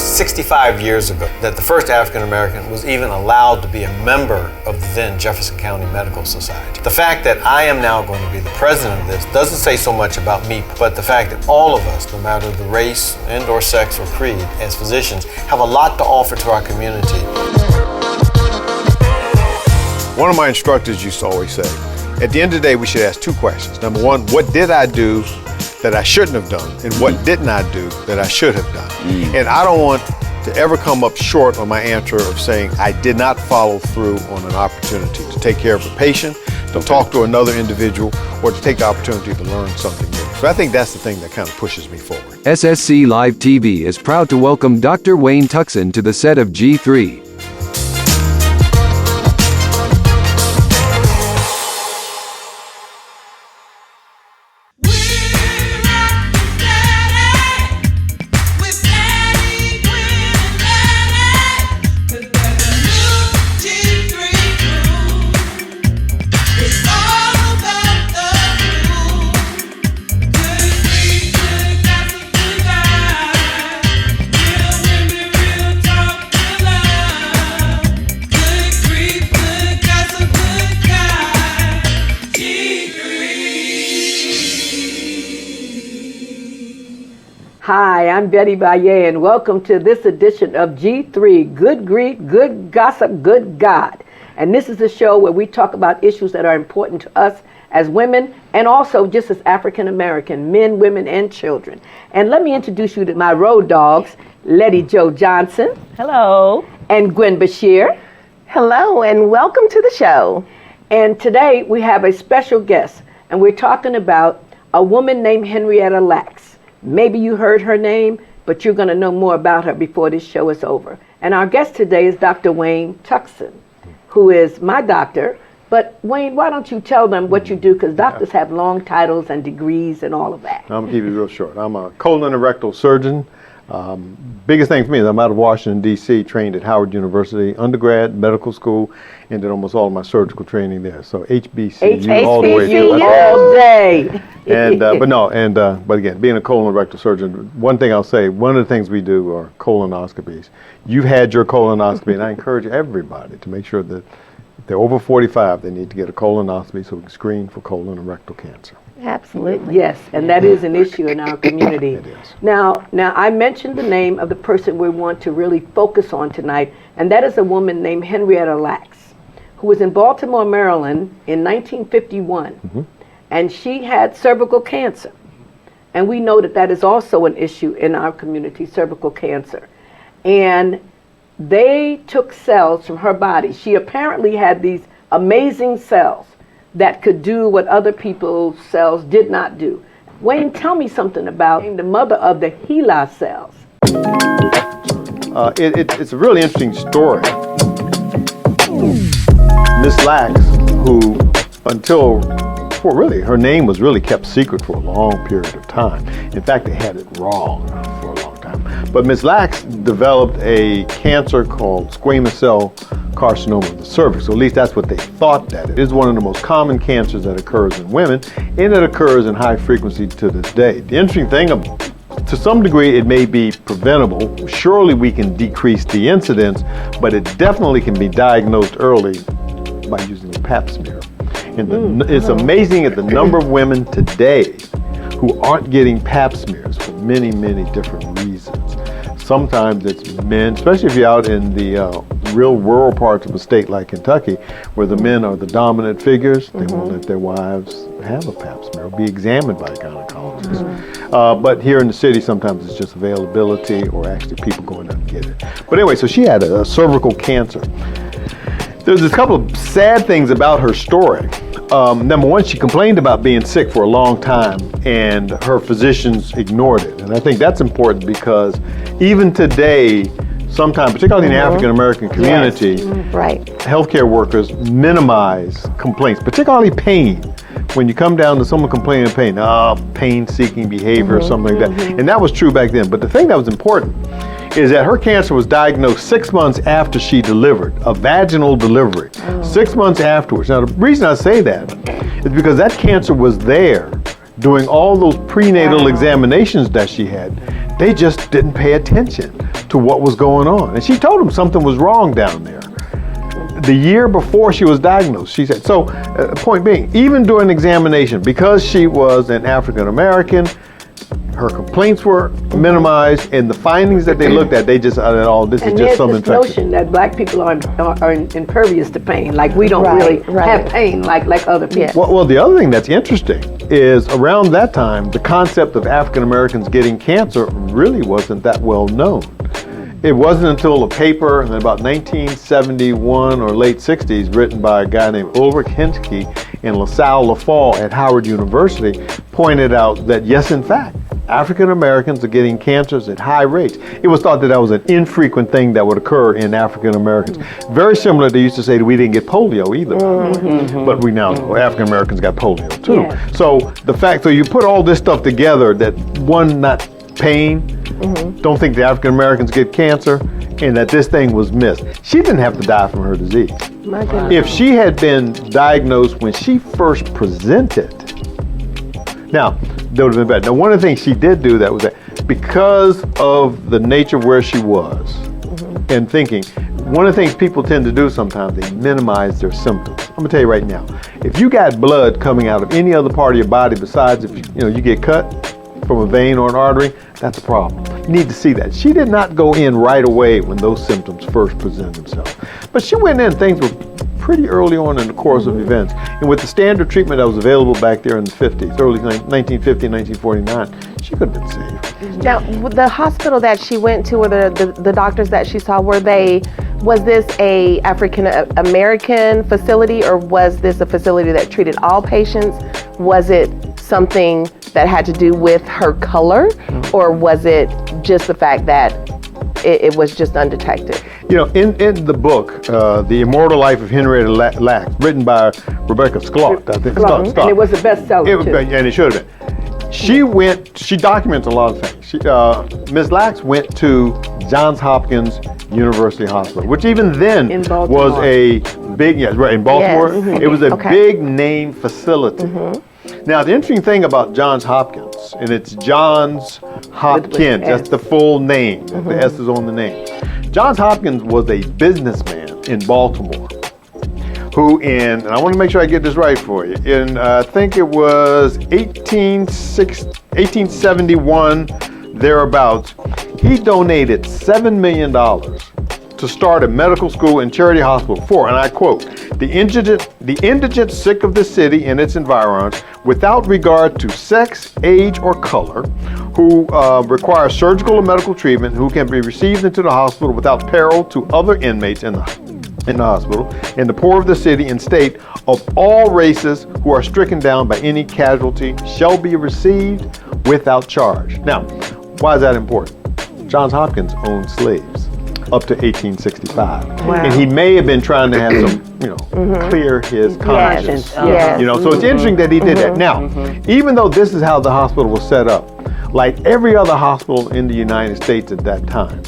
was 65 years ago that the first African American was even allowed to be a member of the then Jefferson County Medical Society. The fact that I am now going to be the president of this doesn't say so much about me, but the fact that all of us, no matter the race and or sex or creed, as physicians, have a lot to offer to our community. One of my instructors used to always say, at the end of the day, we should ask two questions. Number one, what did I do that I shouldn't have done? And what didn't I do that I should have done? And I don't want to ever come up short on my answer of saying I did not follow through on an opportunity to take care of a patient, to talk to another individual, or to take the opportunity to learn something new. So I think that's the thing that kind of pushes me forward. SSC Live TV is proud to welcome Dr. Wayne Tuckson to the set of G3. Hi, I'm Betty Baye, and welcome to this edition of G3, Good Greed, Good Gossip, Good God. And this is a show where we talk about issues that are important to us as women and also just as African American, men, women, and children. And let me introduce you to my road dogs, Letty Jo Johnson. Hello. And Gwen Bashir. Hello, and welcome to the show. And today we have a special guest, and we're talking about a woman named Henrietta Lacks. Maybe you heard her name, but you're going to know more about her before this show is over. And our guest today is Dr. Wayne Tuckson, who is my doctor. But Wayne, why don't you tell them what you do, because doctors have long titles and degrees and all of that. I'm going to keep it real short. I'm a colon and rectal surgeon. Biggest thing for me is I'm out of Washington, D.C., trained at Howard University, undergrad, medical school, and did almost all of my surgical training there. So HBCU all the way through. All day. And but again, being a colon and rectal surgeon, one thing I'll say, one of the things we do are colonoscopies. You've had your colonoscopy, and I encourage everybody to make sure that if they're over 45, they need to get a colonoscopy so we can screen for colon and rectal cancer. Absolutely. Yes, and that is an issue in our community. It is. Now, I mentioned the name of the person we want to really focus on tonight, and that is a woman named Henrietta Lacks, who was in Baltimore, Maryland in 1951, and she had cervical cancer. And we know that that is also an issue in our community, cervical cancer. And they took cells from her body. She apparently had these amazing cells that could do what other people's cells did not do. Wayne, tell me something about the mother of the HeLa cells. It's a really interesting story. Miss Lacks, who her name was really kept secret for a long period of time. In fact, they had it wrong for a long time. But Miss Lacks developed a cancer called squamous cell carcinoma of the cervix, or at least that's what they thought that it is. One of the most common cancers that occurs in women, and it occurs in high frequency to this day. The interesting thing, to some degree, it may be preventable. Surely we can decrease the incidence, but it definitely can be diagnosed early by using a pap smear. And it's amazing at the number of women today who aren't getting pap smears for many, many different reasons. Sometimes it's men, especially if you're out in the real rural parts of a state like Kentucky, where the men are the dominant figures. They won't let their wives have a pap smear or be examined by a gynecologist. But here in the city, sometimes it's just availability or actually people going out and get it. But anyway, so she had a cervical cancer. There's a couple of sad things about her story. Number one, she complained about being sick for a long time, and her physicians ignored it. And I think that's important because even today, sometimes, particularly in the African American community, healthcare workers minimize complaints, particularly pain. When you come down to someone complaining of pain, pain-seeking behavior or something like that. And that was true back then. But the thing that was important is that her cancer was diagnosed 6 months after she delivered, a vaginal delivery, 6 months afterwards. Now, the reason I say that is because that cancer was there doing all those prenatal examinations that she had, they just didn't pay attention to what was going on. And she told them something was wrong down there. The year before she was diagnosed, she said, so point being, even during examination, because she was an African American, her complaints were minimized, and the findings that they looked at, they just, this is just some infection. And there's this notion that black people are impervious to pain, like we don't really have pain like other people. Yes. Well, the other thing that's interesting is around that time, the concept of African Americans getting cancer really wasn't that well known. It wasn't until a paper in about 1971 or late 60s written by a guy named Ulrich Henschke and LaSalle Lafall at Howard University pointed out that yes, in fact, African Americans are getting cancers at high rates. It was thought that that was an infrequent thing that would occur in African Americans. Very similar, they used to say that we didn't get polio either. But we now know African Americans got polio too. Yeah. So the fact, so you put all this stuff together, that one, not pain, don't think the African Americans get cancer, and that this thing was missed. She didn't have to die from her disease. My goodness. If she had been diagnosed when she first presented, now, that would have been better. Now, one of the things she did do that was that because of the nature where she was and thinking, one of the things people tend to do sometimes, they minimize their symptoms. I'm gonna tell you right now, if you got blood coming out of any other part of your body besides if you get cut from a vein or an artery, that's a problem. You need to see that. She did not go in right away when those symptoms first presented themselves. But she went in, things were pretty early on in the course of events. And with the standard treatment that was available back there in the 50s, early 1950, 1949, she could have been saved. Now, the hospital that she went to, or the doctors that she saw, was this a African American facility, or was this a facility that treated all patients? Was it something that had to do with her color, or was it just the fact that it was just undetected? In the book, The Immortal Life of Henrietta Lacks, written by Rebecca Sklodt, I think. And it was a bestseller too. And it should have been. She documents a lot of things. Ms. Lacks went to Johns Hopkins University Hospital, which even then was a big, in Baltimore, Yes. it was a big name facility. Now, the interesting thing about Johns Hopkins, and it's Johns Hopkins, that's the full name, the S is on the name. Johns Hopkins was a businessman in Baltimore who and I want to make sure I get this right for you, I think it was 1871, thereabouts, he donated $7 million to start a medical school and charity hospital for, and I quote, the indigent sick of the city and its environs, without regard to sex, age, or color, who require surgical or medical treatment, who can be received into the hospital without peril to other inmates in the hospital, and the poor of the city and state of all races who are stricken down by any casualty shall be received without charge. Now, why is that important? Johns Hopkins owned slaves up to 1865. Wow. And he may have been trying to have some, clear his conscience. Yes. So it's interesting that he did that. Now, even though this is how the hospital was set up, like every other hospital in the United States at that time,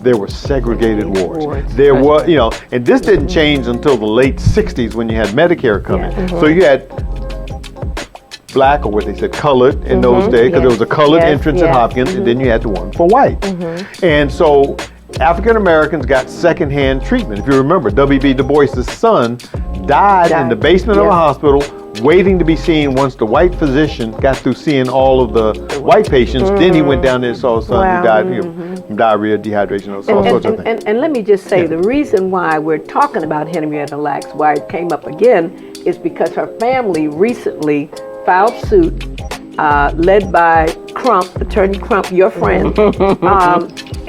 there were segregated wards. There was, and this didn't change until the late 60s when you had Medicare come in. So you had black, or what they said colored in those days, because there was a colored entrance at Hopkins, and then you had the one for white. And so African Americans got secondhand treatment. If you remember, W.B. Du Bois' son died in the basement of a hospital, waiting to be seen once the white physician got through seeing all of the white patients. Then he went down there and saw his son who died from diarrhea, dehydration, all sorts of things. And let me just say, the reason why we're talking about Henrietta Lacks, why it came up again, is because her family recently filed suit, led by Crump, Attorney Crump, your friend,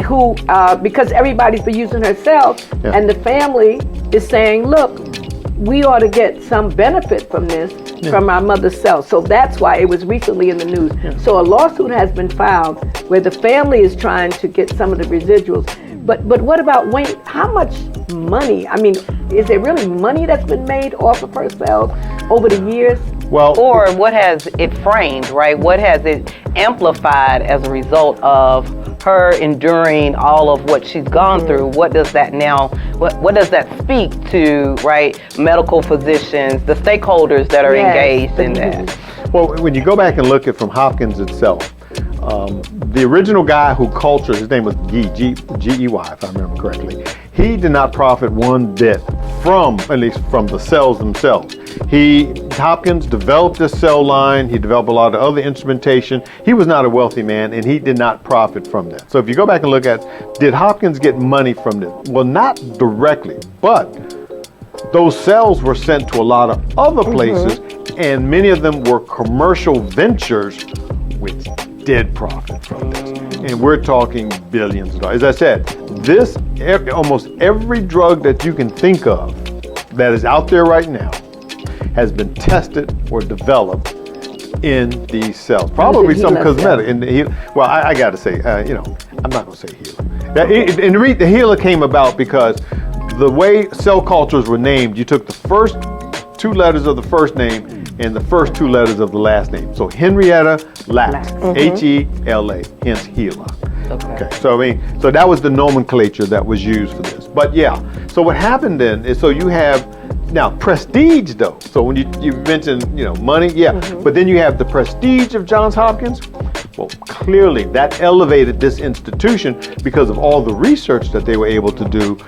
who, because everybody's been using her cells, and the family is saying, look, we ought to get some benefit from this, from our mother's cells. So that's why it was recently in the news. So a lawsuit has been filed where the family is trying to get some of the residuals. But what about Wayne? How much money? I mean, is there really money that's been made off of her cells over the years? Well, or what has it framed, right? What has it amplified as a result of her enduring all of what she's gone through? What does that now, what does that speak to, right? Medical physicians, the stakeholders that are engaged in that. Well, when you go back and look at from Hopkins itself, the original guy who cultured, his name was G-E-Y, if I remember correctly, he did not profit one bit from, at least from the cells themselves. Hopkins developed this cell line, he developed a lot of other instrumentation. He was not a wealthy man and he did not profit from that. So if you go back and look at, did Hopkins get money from this? Well, not directly, but those cells were sent to a lot of other places, and many of them were commercial ventures which did profit from this. And we're talking billions of dollars. As I said, almost every drug that you can think of that is out there right now has been tested or developed in these cells. Probably some cosmetic. Well, I got to say, I'm not going to say HeLa. The HeLa came about because the way cell cultures were named, you took the first two letters of the first name and the first two letters of the last name. So Henrietta Lacks, H-E-L-A, hence HeLa. Okay. So that was the nomenclature that was used for this. But yeah, so what happened then is, so you have now prestige though. So when you mentioned, money, but then you have the prestige of Johns Hopkins. Well, clearly that elevated this institution because of all the research that they were able to do.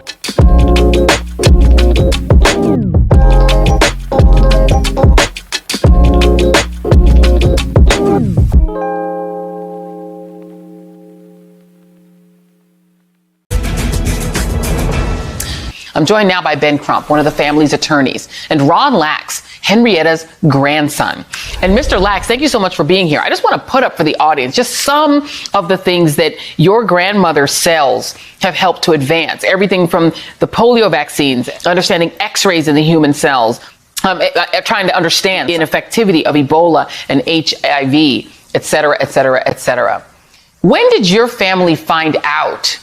I'm joined now by Ben Crump, one of the family's attorneys, and Ron Lax, Henrietta's grandson. And Mr. Lax, thank you so much for being here. I just want to put up for the audience just some of the things that your grandmother's cells have helped to advance. Everything from the polio vaccines, understanding X-rays in the human cells, trying to understand the ineffectivity of Ebola and HIV, et cetera, et cetera, et cetera. When did your family find out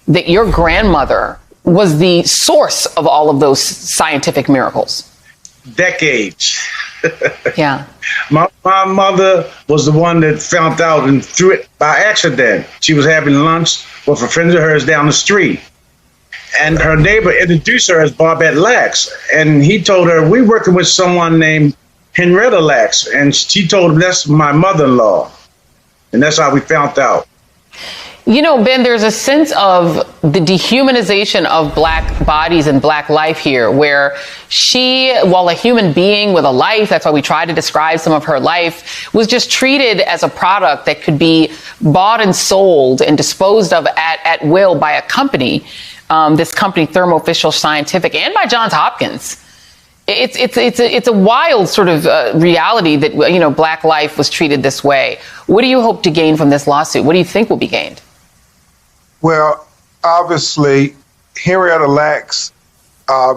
that your grandmother was the source of all of those scientific miracles? Decades. Yeah. My mother was the one that found out and threw it by accident. She was having lunch with a friend of hers down the street. And her neighbor introduced her as Barbette Lax. And he told her, we're working with someone named Henrietta Lax. And she told him, that's my mother-in-law. And that's how we found out. Ben, there's a sense of the dehumanization of Black bodies and Black life here, where she, while a human being with a life, that's why we try to describe some of her life, was just treated as a product that could be bought and sold and disposed of at will by a company, this company, Thermo Fisher Scientific, and by Johns Hopkins. It's a wild sort of reality that, Black life was treated this way. What do you hope to gain from this lawsuit? What do you think will be gained? Well, obviously, Henrietta Lax's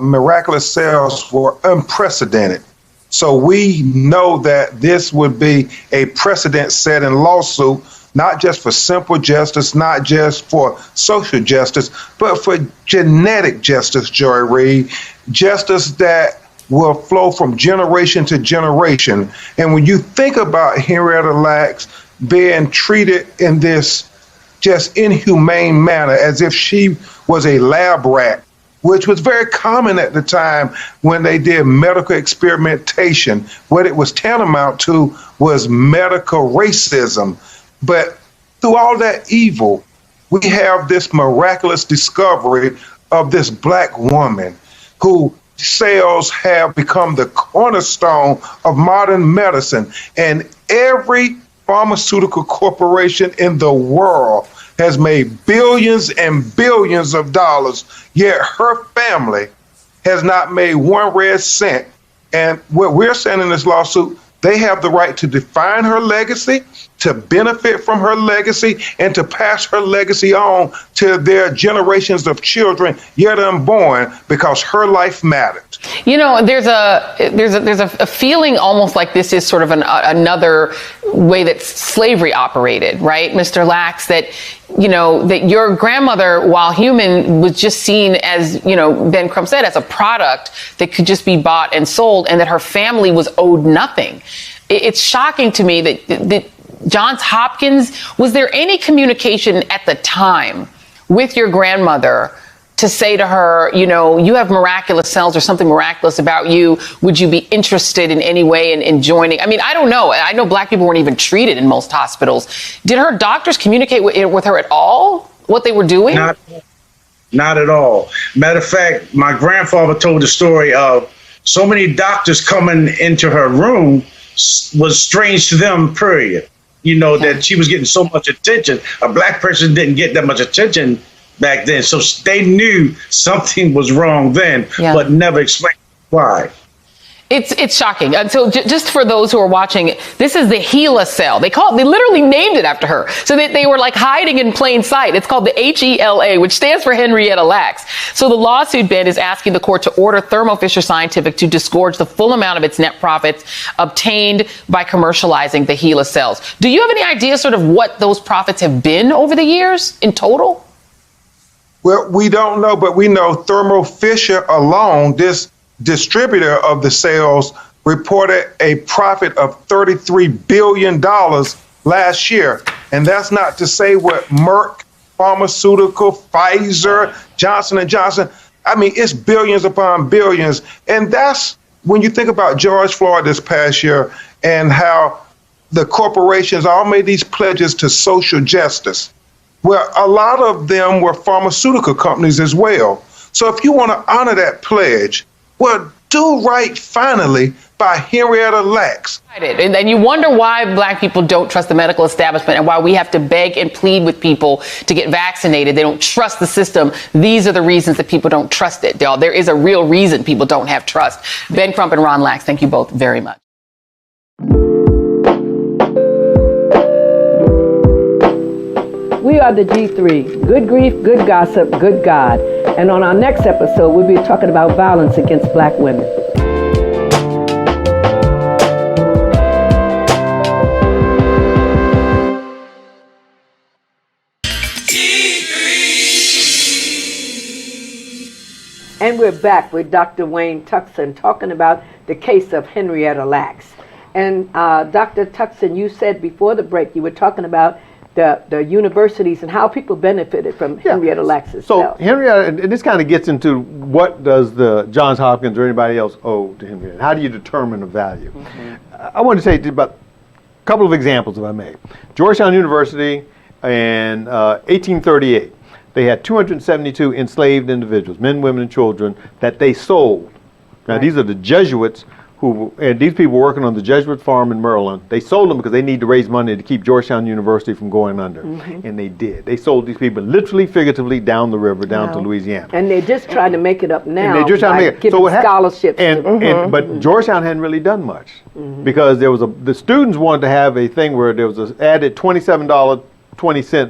miraculous cells were unprecedented. So we know that this would be a precedent-setting lawsuit, not just for simple justice, not just for social justice, but for genetic justice, Joy Reid, justice that will flow from generation to generation. And when you think about Henrietta Lax being treated in this just inhumane manner, as if she was a lab rat, which was very common at the time when they did medical experimentation. What it was tantamount to was medical racism. But through all that evil, we have this miraculous discovery of this Black woman who cells have become the cornerstone of modern medicine. And every pharmaceutical corporation in the world has made billions and billions of dollars, yet her family has not made one red cent. And what we're saying in this lawsuit, they have the right to define her legacy, to benefit from her legacy, and to pass her legacy on to their generations of children yet unborn, because her life mattered. There's a feeling almost like this is sort of another way that slavery operated, right, Mr. Lax? That that your grandmother, while human, was just seen as, Ben Crump said, as a product that could just be bought and sold, and that her family was owed nothing. It's shocking to me that Johns Hopkins, was there any communication at the time with your grandmother to say to her, you know, you have miraculous cells or something miraculous about you. Would you be interested in any way in joining? I mean, I don't know. I know black people weren't even treated in most hospitals. Did her doctors communicate with her at all, what they were doing? Not at all. Matter of fact, my grandfather told the story of so many doctors coming into her room was strange to them, period. You know, that she was getting so much attention. A black person didn't get that much attention back then. So they knew something was wrong then, but never explained why. It's shocking. And so just for those who are watching, this is the HeLa cell. They literally named it after her. So they were like hiding in plain sight. It's called the HeLa, which stands for Henrietta Lacks. So the lawsuit, Ben, is asking the court to order Thermo Fisher Scientific to disgorge the full amount of its net profits obtained by commercializing the HeLa cells. Do you have any idea sort of what those profits have been over the years in total? Well, we don't know, but we know Thermo Fisher alone, this distributor of the cells, reported a profit of $33 billion last year. And that's not to say what Merck Pharmaceutical, Pfizer, Johnson & Johnson, I mean, it's billions upon billions. And that's when you think about George Floyd this past year and how the corporations all made these pledges to social justice. Well, a lot of them were pharmaceutical companies as well. So if you want to honor that pledge, well, do right finally by Henrietta Lacks. And then you wonder why black people don't trust the medical establishment and why we have to beg and plead with people to get vaccinated. They don't trust the system. These are the reasons that people don't trust it. There is a real reason people don't have trust. Ben Crump and Ron Lacks, thank you both very much. We are the G3, good grief, good gossip, good God. And on our next episode, we'll be talking about violence against black women. And we're back with Dr. Wayne Tuckson talking about the case of Henrietta Lacks. And Dr. Tuckson, you said before the break, you were talking about the universities and how people benefited from Henrietta Lacks' So cells. Henrietta, and this kind of gets into what does the Johns Hopkins or anybody else owe to Henrietta? How do you determine the value? I want to say about a couple of examples, if I may. Georgetown University in 1838, they had 272 enslaved individuals, men, women, and children, that they sold. Now these are the Jesuits and these people working on the Jesuit farm in Maryland. They sold them because they need to raise money to keep Georgetown University from going under. And they did. They sold these people literally, figuratively down the river, down to Louisiana. And they're just trying to make it up now. And they're just trying to make it. Giving scholarships. But Georgetown hadn't really done much because there was the students wanted to have a thing where there was an added $27.20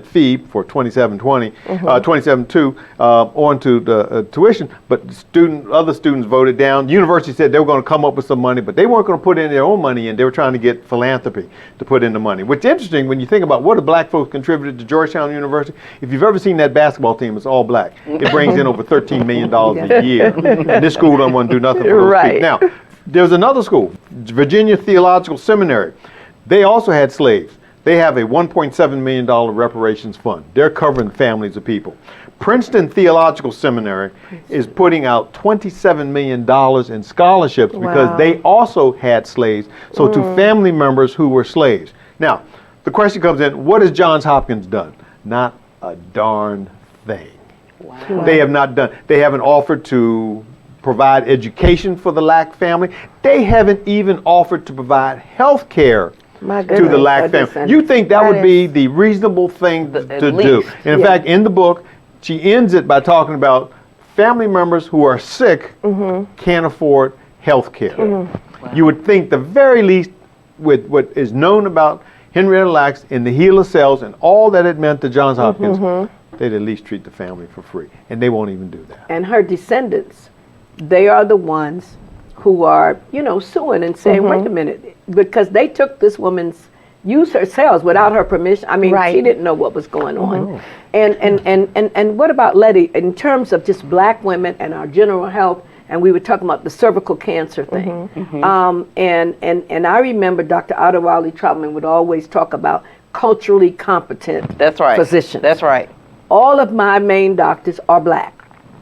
fee for 27.2 onto the tuition, but other students voted down. The university said they were going to come up with some money, but they weren't going to put in their own money, and they were trying to get philanthropy to put in the money. Which is interesting when you think about what the black folks contributed to Georgetown University. If you've ever seen that basketball team, it's all black. It brings in over $13 million a year, and this school doesn't want to do nothing for those people. Now, there's another school, Virginia Theological Seminary. They also had slaves. They have a $1.7 million reparations fund. They're covering families of people. Princeton Theological Seminary is putting out $27 million in scholarships because they also had slaves, so to family members who were slaves. Now, the question comes in, what has Johns Hopkins done? Not a darn thing. They have not done, they haven't offered to provide education for the Lack family. They haven't even offered to provide health care to the Lack family. You think that would be the reasonable thing to do. And in fact, in the book, she ends it by talking about family members who are sick can't afford health care. You would think the very least with what is known about Henrietta Lacks and the HeLa cells and all that it meant to Johns Hopkins, they'd at least treat the family for free. And they won't even do that. And her descendants, they are the ones who are, suing and saying, wait a minute, because they took this woman's, used her cells without her permission. I mean, she didn't know what was going on. And what about Letty, in terms of just black women and our general health, and we were talking about the cervical cancer thing. And I remember Dr. Adewale Troutman would always talk about culturally competent physicians. That's right. All of my main doctors are black.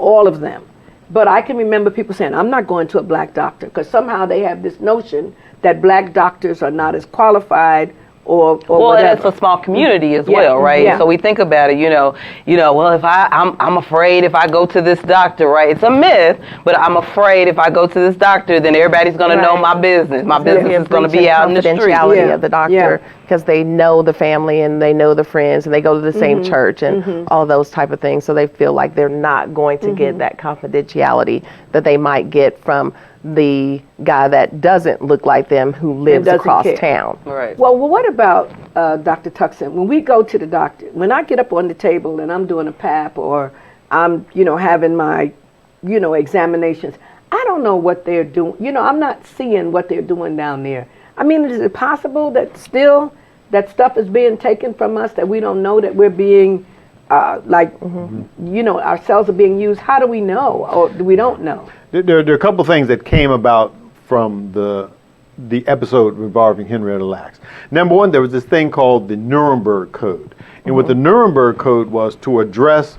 all of them. But I can remember people saying, I'm not going to a black doctor, because somehow they have this notion that black doctors are not as qualified or well, whatever. and it's a small community as Yeah, well, right? yeah. So we think about it, well, if I'm afraid if I go to this doctor, right? It's a myth, but I'm afraid if I go to this doctor, then everybody's going to know my business. My business is going to be out in the street. Confidentiality of the doctor, because they know the family and they know the friends and they go to the same church and all those type of things. So they feel like they're not going to get that confidentiality that they might get from the guy that doesn't look like them who lives across town. Right. Well, what about Dr. Tuckson? When we go to the doctor, when I get up on the table and I'm doing a PAP or I'm, having my, examinations, I don't know what they're doing. I'm not seeing what they're doing down there. I mean, is it possible that still that stuff is being taken from us, that we don't know that we're being, our cells are being used? How do we know, or we don't know? There are a couple things that came about from the episode involving Henrietta Lacks. Number one, there was this thing called the Nuremberg Code. And what the Nuremberg Code was to address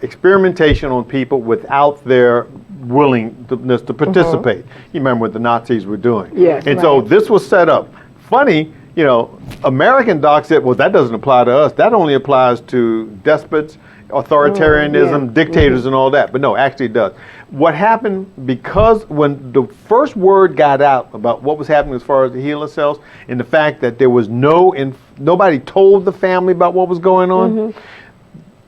experimentation on people without their willingness to participate. You remember what the Nazis were doing. Yes, and so this was set up. Funny, American docs said, well, that doesn't apply to us. That only applies to despots, authoritarianism, dictators, and all that. But no, actually it does. What happened, because when the first word got out about what was happening as far as the HeLa cells, and the fact that there was nobody told the family about what was going on,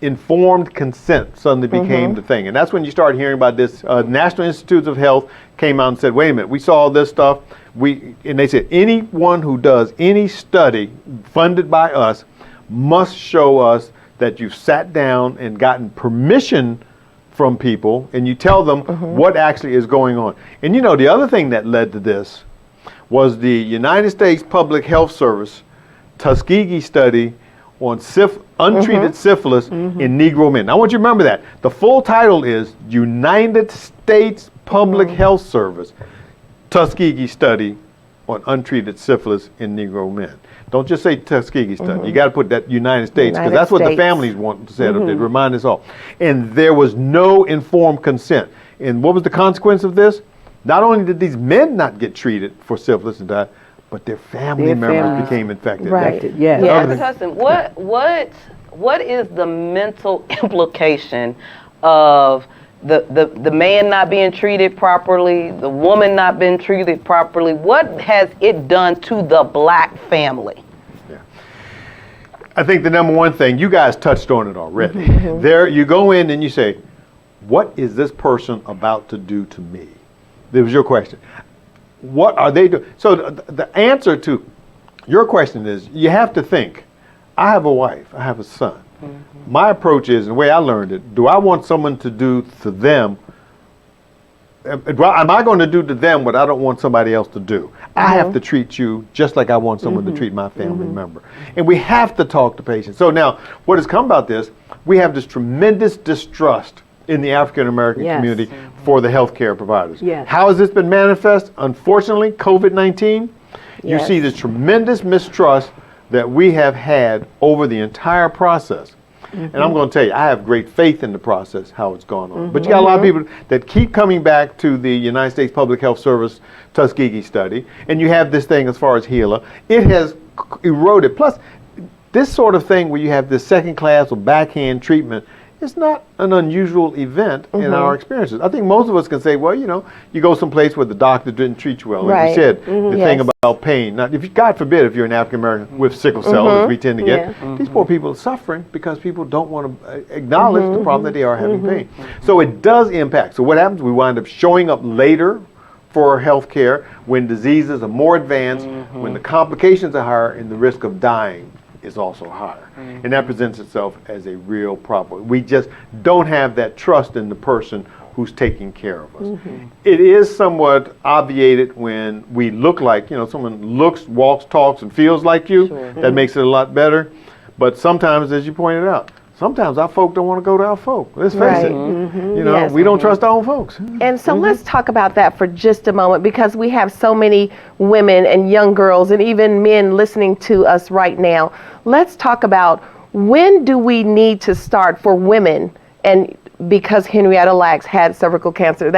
informed consent suddenly became the thing. And that's when you start hearing about this. National Institutes of Health came out and said, wait a minute, we saw all this stuff. And they said, anyone who does any study funded by us must show us that you've sat down and gotten permission from people, and you tell them what actually is going on. And the other thing that led to this was the United States Public Health Service Tuskegee study on untreated syphilis in Negro men. Now, I want you to remember that. The full title is United States Public Health Service Tuskegee study on untreated syphilis in Negro men. Don't just say Tuskegee study. You got to put that United States, because that's what the families want to set up. It remind us all. And there was no informed consent. And what was the consequence of this? Not only did these men not get treated for syphilis and die, but their family members became infected. Right. Yes. Dr. Tuckson, what is the mental implication of the man not being treated properly, the woman not being treated properly? What has it done to the black family? Yeah. I think the number one thing, you guys touched on it already. There, you go in and you say, what is this person about to do to me? That was your question. What are they doing? So the answer to your question is, you have to think, I have a wife, I have a son. My approach is, and the way I learned it, do I want someone to do to them, am I going to do to them what I don't want somebody else to do? I have to treat you just like I want someone to treat my family member. And we have to talk to patients. So now, what has come about this, we have this tremendous distrust in the African American community for the healthcare providers. How has this been manifest? Unfortunately, COVID-19, you see this tremendous mistrust that we have had over the entire process. And I'm going to tell you, I have great faith in the process, how it's gone on. But you got a lot of people that keep coming back to the United States Public Health Service Tuskegee study, and you have this thing as far as HeLa. It has eroded. Plus, this sort of thing where you have this second class or backhand treatment, it's not an unusual event in our experiences. I think most of us can say, well, you go someplace where the doctor didn't treat you well. Like you said, the thing about pain. Now, if God forbid, if you're an African American with sickle cell, as we tend to get, these poor people are suffering because people don't want to acknowledge the problem that they are having pain. So it does impact. So what happens? We wind up showing up later for health care when diseases are more advanced, when the complications are higher, and the risk of dying is also higher. And that presents itself as a real problem. We just don't have that trust in the person who's taking care of us. It is somewhat obviated when we look like, someone looks, walks, talks, and feels like you. That makes it a lot better. But sometimes, as you pointed out, sometimes our folk don't want to go to our folk. Let's face it. We don't trust our own folks. And so let's talk about that for just a moment, because we have so many women and young girls and even men listening to us right now. Let's talk about, when do we need to start for women and because Henrietta Lacks had cervical cancer,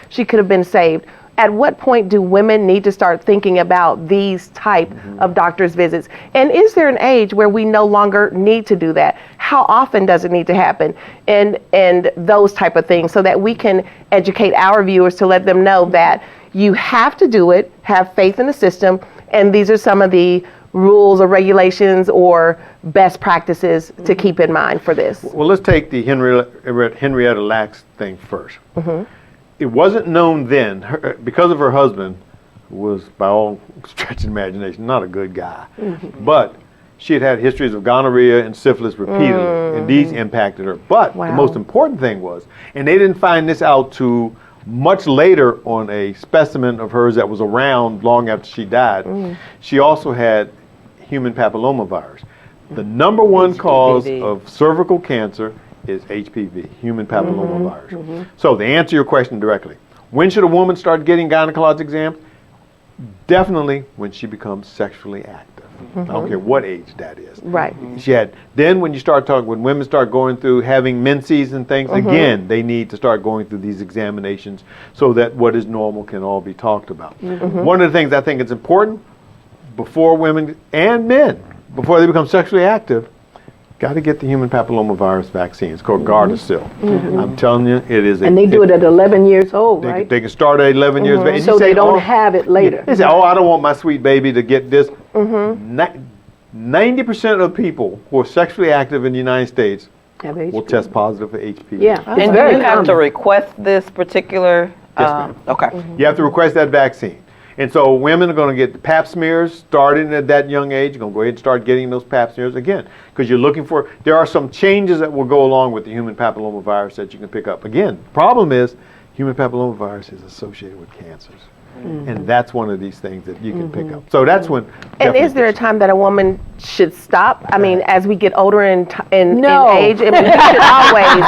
she could have been saved. At what point do women need to start thinking about these type of doctor's visits? And is there an age where we no longer need to do that? How often does it need to happen? And those type of things, so that we can educate our viewers to let them know that you have to do it, have faith in the system, and these are some of the rules or regulations or best practices to keep in mind for this. Well, let's take the Henrietta Lacks thing first. It wasn't known then, because of her husband, who was, by all stretch of imagination, not a good guy. But she had histories of gonorrhea and syphilis repeatedly, and these impacted her. But the most important thing was, and they didn't find this out to much later on a specimen of hers that was around long after she died, she also had human papillomavirus. The number one cause of cervical cancer is HPV, human papillomavirus. So to answer your question directly, when should a woman start getting gynecologic exams? Definitely when she becomes sexually active. I don't care what age that is. Right. Then when women start going through having menses and things, again, they need to start going through these examinations so that what is normal can all be talked about. One of the things I think is important before women and men, before they become sexually active, got to get the human papillomavirus vaccine. It's called Gardasil. I'm telling you, it is. And they do it at 11 years old, right? They can start at 11 years of age. So they don't have it later. They say, oh, I don't want my sweet baby to get this. 90% of people who are sexually active in the United States will test positive for HPV. Yeah, and you have to request this particular. Yes, ma'am. Okay. You have to request that vaccine. And so women are going to get the pap smears starting at that young age. You're going to go ahead and start getting those pap smears again, because you're looking for, there are some changes that will go along with the human papillomavirus that you can pick up. Again, the problem is human papillomavirus is associated with cancers. And that's one of these things that you can pick up. So that's when. And is there a time that a woman should stop? I mean, as we get older in age, I mean, you should always, you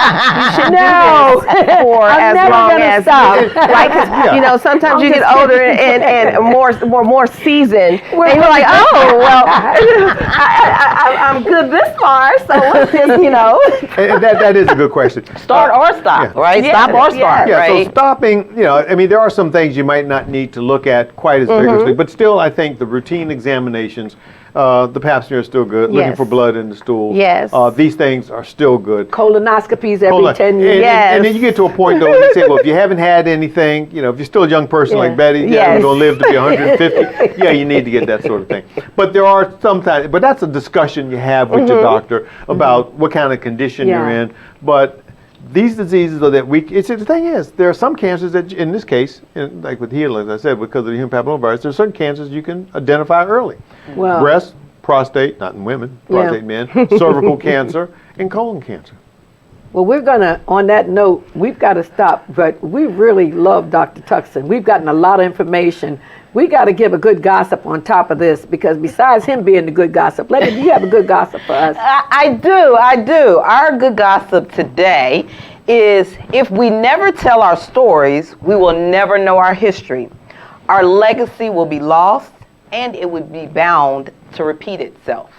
should do this for as long as, like, you know, sometimes you get older and more seasoned, and you're like, oh, well, I'm good this far, so what's this, you know? And that is a good question. Start or stop, right? Stop or start, right? So stopping, you know, I mean, there are some things you might not need to look at quite as vigorously, but still, I think the routine examinations, the pap smear is still good. Looking for blood in the stool. These things are still good. Colonoscopies every 10 years. And then you get to a point, though, where you say, well, if you haven't had anything, you know, if you're still a young person like Betty, you're going to live to be 150, you need to get that sort of thing. But there are sometimes, but that's a discussion you have with your doctor about what kind of condition you're in. But these diseases are that the thing is, there are some cancers that, in this case, like with HeLa, as I said, because of the human papillomavirus, there are certain cancers you can identify early. Well, breast, prostate, not in women, prostate men, cervical cancer, and colon cancer. Well, we're going to, on that note, we've got to stop, but we really love Dr. Tuckson. We've gotten a lot of information. We got to give a good gossip on top of this, because besides him being the good gossip, do you have a good gossip for us? I do. Our good gossip today is, if we never tell our stories, we will never know our history. Our legacy will be lost, and it would be bound to repeat itself.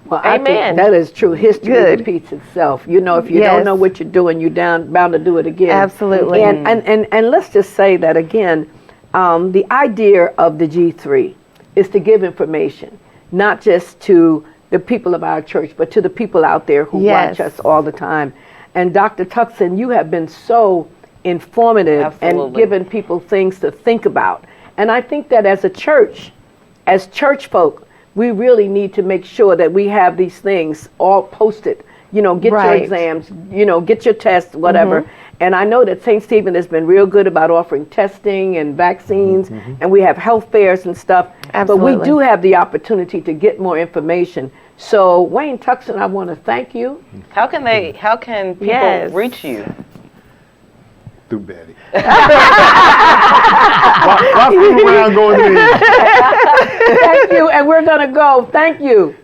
Well, I think that is true. History repeats itself. You know, if you don't know what you're doing, you're bound to do it again. Absolutely. And let's just say that again, the idea of the G3 is to give information, not just to the people of our church, but to the people out there who watch us all the time. And Dr. Tuckson, you have been so informative and given people things to think about. And I think that as a church, as church folk, we really need to make sure that we have these things all posted. You know, get your exams, you know, get your tests, whatever. And I know that St. Stephen has been real good about offering testing and vaccines, and we have health fairs and stuff. Absolutely. But we do have the opportunity to get more information. So, Wayne Tuckson, I want to thank you. How can people reach you? Through Betty. Why people around going to Thank you, and we're going to go. Thank you.